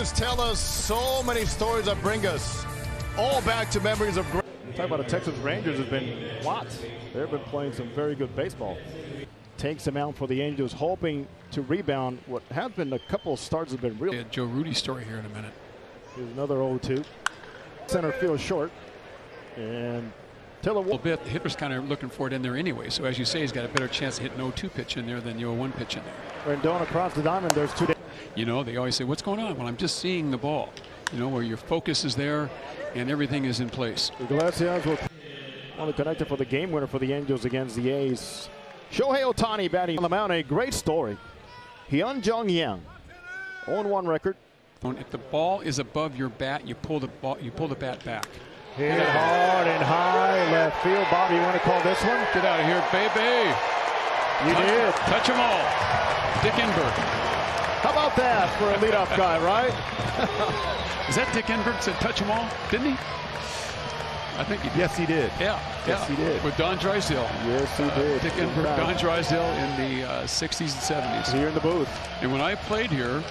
Angels tell us so many stories that bring us all back to memories of great. Talk about the Texas Rangers has been what? They've been playing some very good baseball. Takes him out for the Angels, hoping to rebound. What has been a couple of starts have been real. Joe Rudy story here in a minute. Here's another 0-2. Center field short. And Taylor. A little bit. The hitter's kind of looking for it in there anyway. So as you say, he's got a better chance to hit an 0-2 pitch in there than the 0-1 pitch in there. Rendon across the diamond. There's 2. You know, they always say, what's going on? Well, I'm just seeing the ball. You know, where your focus is there and everything is in place. Iglesias will on the connector for the game winner for the Angels against the A's. Shohei Ohtani batting on the mound. A great story. Hyun Jung Yang, 0-1 record. If the ball is above your bat, you pull the bat back. Hit it hard and high left field. Bobby, you want to call this one? Get out of here, baby. You did. Touch them all. Dick Enberg. How about that for a leadoff guy, right? Is that Dick Enberg said touch them all? Didn't he? I think he did. Yes, he did. Yeah. Yes, he did. With Don Drysdale. Yes, he did. Dick Enberg, Don Drysdale in the 60s and 70s. Here in the booth. And when I played here,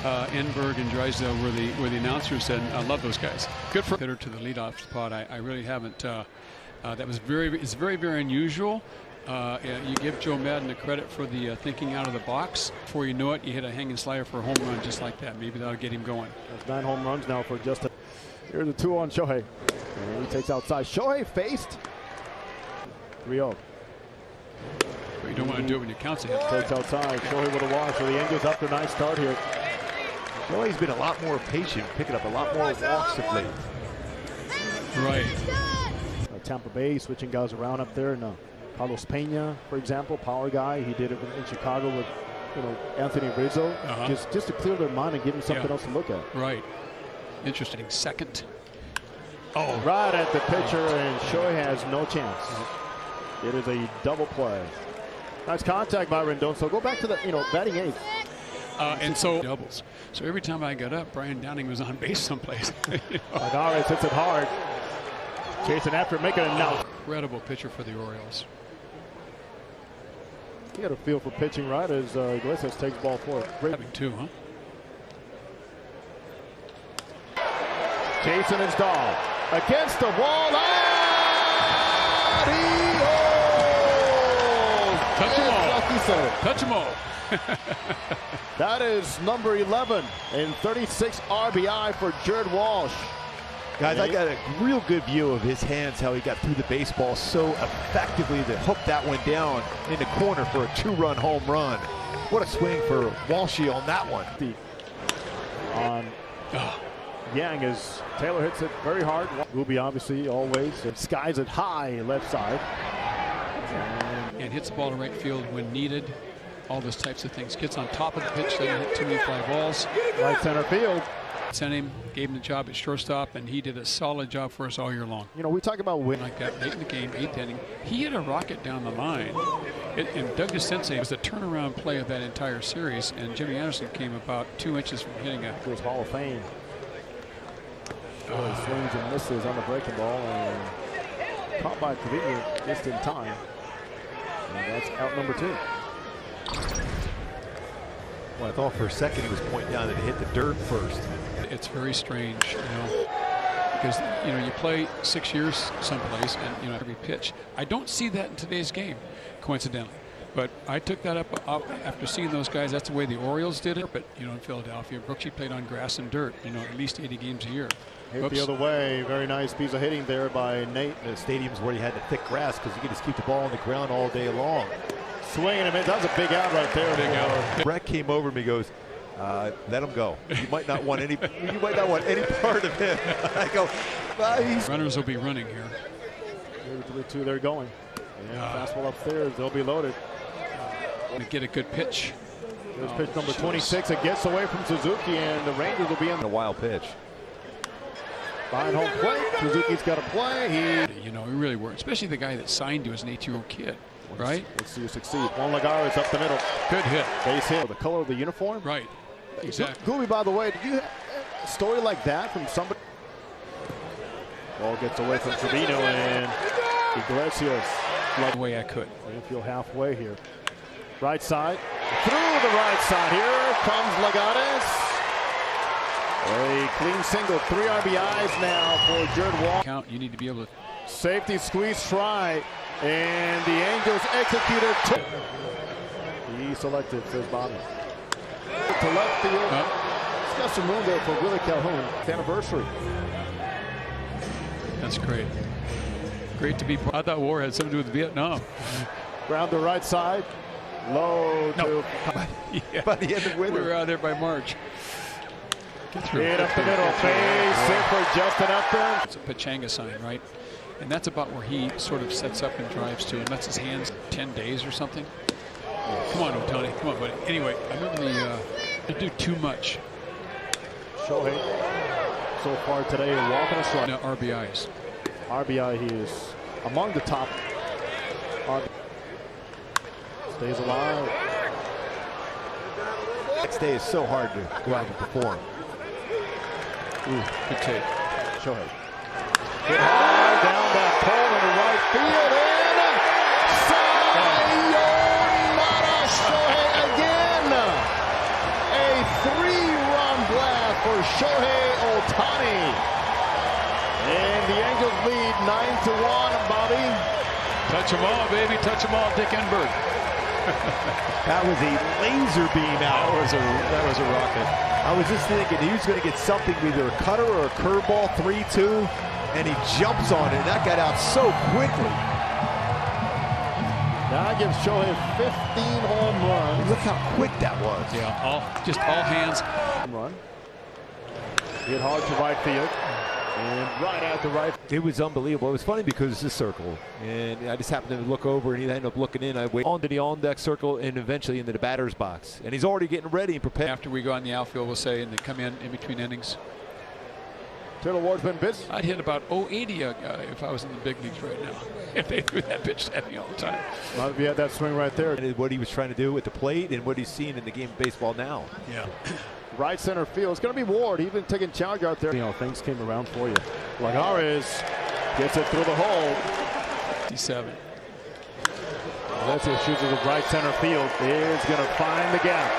Enberg and Drysdale were the announcers, and I love those guys. Good for hitter to the leadoff spot. I really haven't. That was it's very, very unusual. You give Joe Madden the credit for the thinking out of the box. Before you know it, you hit a hanging slider for a home run just like that. Maybe that'll get him going. That's 9 home runs now for Justin. Here's the 2 on Shohei. And he takes outside. Shohei faced 3-0. But you don't want to do it when your count's ahead. Takes outside. Shohei with a walk. So the Angels after a nice start here. Shohei's been a lot more patient, picking up a lot more walks of late. Right. Tampa Bay switching guys around up there. And Carlos Pena, for example, power guy. He did it in Chicago with, Anthony Rizzo. Just to clear their mind and give them something else to look at. Right. Interesting. Second. Oh, right at the pitcher, and Shohei has no chance. It is a double play. Nice contact by Rendon. So go back to the, batting eighth. And so doubles. So every time I got up, Brian Downing was on base someplace. Lagares hits it hard. Chasing after, making it now. Incredible pitcher for the Orioles. He had a feel for pitching, right, as Iglesias takes ball for it. Great. Having 2, huh? Jason is Dahl against the wall. Touch them all. Touch them all. That is number 11 and 36 RBI for Jared Walsh. Guys, I got a real good view of his hands, how he got through the baseball so effectively to hook that one down in the corner for a 2-run home run. What a swing for Walshy on that one. On Yang as Taylor hits it very hard. Ruby obviously always skies it high left side. And hits the ball to right field when needed. All those types of things. Gets on top of the pitch, doesn't hit too many fly balls. Right center field. Sent him, gave him the job at shortstop, and he did a solid job for us all year long. We talk about win like that late in the game, 8th inning. He hit a rocket down the line. And Doug DeCinces was the turnaround play of that entire series, and Jimmy Anderson came about 2 inches from hitting a Hall of Fame. He swings and misses on the breaking ball, and caught by Trevino just in time. And that's out number 2. Well, I thought for a second he was pointing down that it hit the dirt first. It's very strange, because you play 6 years someplace, and every pitch. I don't see that in today's game, coincidentally. But I took that up after seeing those guys. That's the way the Orioles did it. But in Philadelphia, Brooksy played on grass and dirt. At least 80 games a year. Hit the other way. Very nice piece of hitting there by Nate. The stadiums where you had the thick grass because you could just keep the ball on the ground all day long. Swinging him in. That was a big out right there. Big out. Brett came over to me, goes, let him go. You might not want any. You might not want any part of him. I go, runners will be running here. 3-2, they're going. And fastball upstairs. They'll be loaded. To get a good pitch. There's pitch number 26. It gets away from Suzuki, and the Rangers will be in a wild pitch. Behind home plate. Suzuki's got to play. He really worked, especially the guy that signed you as an 8-year-old kid. Right? Let's see you succeed. Juan Lagares up the middle. Good hit. Base hit. The color of the uniform. Right. Exactly. Gooby, by the way, did you have a story like that from somebody? Ball gets away from Trevino, and Iglesias. The way I could. Infield halfway here. Right side. Through the right side. Here comes Lagares. A clean single, 3 RBIs now for Jared Walker. Count. You need to be able to. Safety squeeze try, and the Angels executed. He selected, says Bobby. To left field. He's got some room there for Willie Calhoun. Anniversary. That's great. Great to be. I thought war had something to do with Vietnam. Round the right side. Low to. Yeah. By the end of winter. We were out there by March. Hit up the middle. Base hit for Justin Upton. It's a Pachanga sign, right? And that's about where he sort of sets up and drives to and lets his hands 10 days or something. Come on, Otani. Come on, buddy. Anyway, I remember they do too much. Shohei so far today walking a strike. No, RBIs. RBI, he is among the top. Stays alive. Next day is so hard to go out and perform. Ooh, good take. Shohei. Hit hard down that pole in the right field, and sayonara Shohei again. A 3-run blast for Shohei Ohtani. And the Angels lead 9-1, Bobby. Touch them all, baby. Touch them all, Dick Enberg. That was a laser beam out. That was a rocket. I was just thinking he was going to get something, either a cutter or a curveball, 3-2, and he jumps on it, and that got out so quickly. That gives Shohei 15 home runs. Look how quick that was. Yeah, just all hands. Run. Hit hard to right field. And right at the right. It was unbelievable. It was funny because it's a circle, and I just happened to look over, and he ended up looking in. I went onto the on-deck circle and eventually into the batter's box. And he's already getting ready and prepared. After we go on the outfield, we'll say, and they come in between innings. Turtle Ward's been busy. I'd hit about 080 if I was in the big leagues right now. If they threw that pitch at me all the time. Not if you had that swing right there. And what he was trying to do at the plate and what he's seeing in the game of baseball now. Yeah. Right center field. It's going to be Ward. He's been taking charge out there. You know, things came around for you. Lagares gets it through the hole. 57. That's it. Shoots it to right center field. Is going to find the gap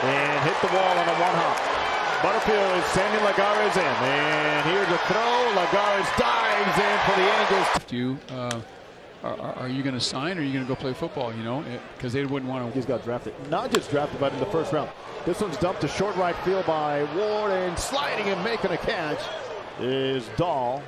and hit the wall on a one-hop. Butterfield is sending Lagares in, and here's a throw. Lagares dives in for the Angels. Are you going to sign, or are you going to go play football? You know, because they wouldn't want to. He's got drafted, not just drafted, but in the first round. This one's dumped to short right field by Ward, and sliding and making a catch is Dahl.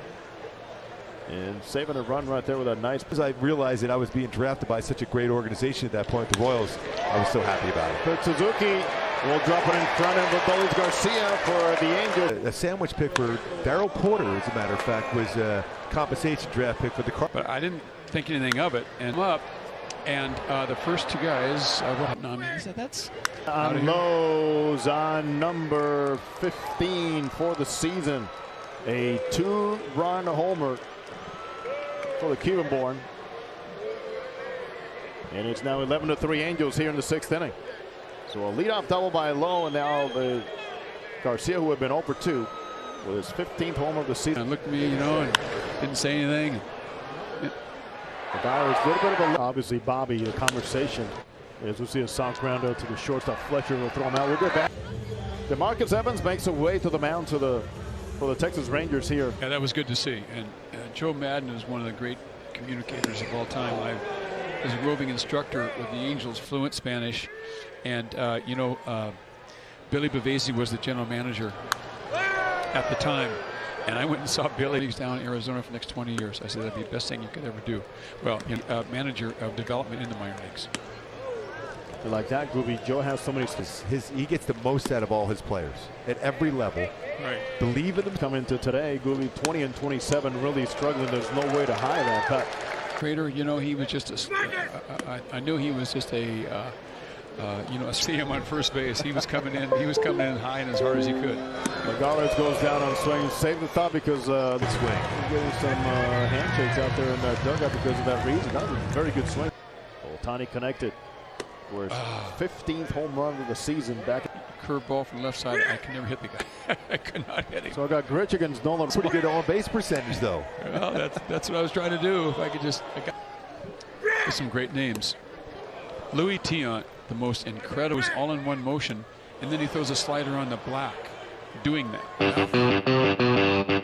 And saving a run right there with a nice. As I realized that I was being drafted by such a great organization at that point, the Royals, I was so happy about it. But Suzuki will drop it in front of Adolis Garcia for the Angels. A sandwich pick for Darryl Porter, as a matter of fact, was a compensation draft pick for the Cardinals. But I didn't think anything of it, and up, and the first two guys. That's on Lowe's on number 15 for the season. A 2-run homer for the Cuban-born. And it's now 11-3 Angels here in the 6th inning. So a leadoff double by Lowe, and now the Garcia, who had been 0-2, with his 15th homer of the season. And looked at me, you know, and didn't say anything. The guy was a little bit of a, obviously Bobby, the conversation. As we see a soft grounder to the shortstop. Fletcher will throw him out. We'll get back. DeMarcus Evans makes a way to the mound for the Texas Rangers here. Yeah, that was good to see. And Joe Madden is one of the great communicators of all time. I was a roving instructor with the Angels, fluent Spanish, and Billy Bavasi was the general manager at the time. And I went and saw Billy. He's down in Arizona for the next 20 years. I said that'd be the best thing you could ever do. Well, manager of development in the minor leagues. Like that, Groovy. Joe has so many. He gets the most out of all his players at every level. Right. Believe in them. Coming to today, Groovy 20-27, really struggling. There's no way to hide that. But Crater, you know, he was just I knew he was just a see him on first base. He was coming in. He was coming in high and as hard as he could. Lagares goes down on swing. Save the thought because the swing. He's getting some handshakes out there in that dugout because of that reason. That was a very good swing. Ohtani connected. For his 15th home run of the season back. Curveball from the left side. I can never hit the guy. I could not hit him. So I got Grich against Nolan. Pretty good on-base percentage, though. Well, that's what I was trying to do. If I could just. There's some great names. Louis Tiant, the most incredible, all in one motion, and then he throws a slider on the black. doing that.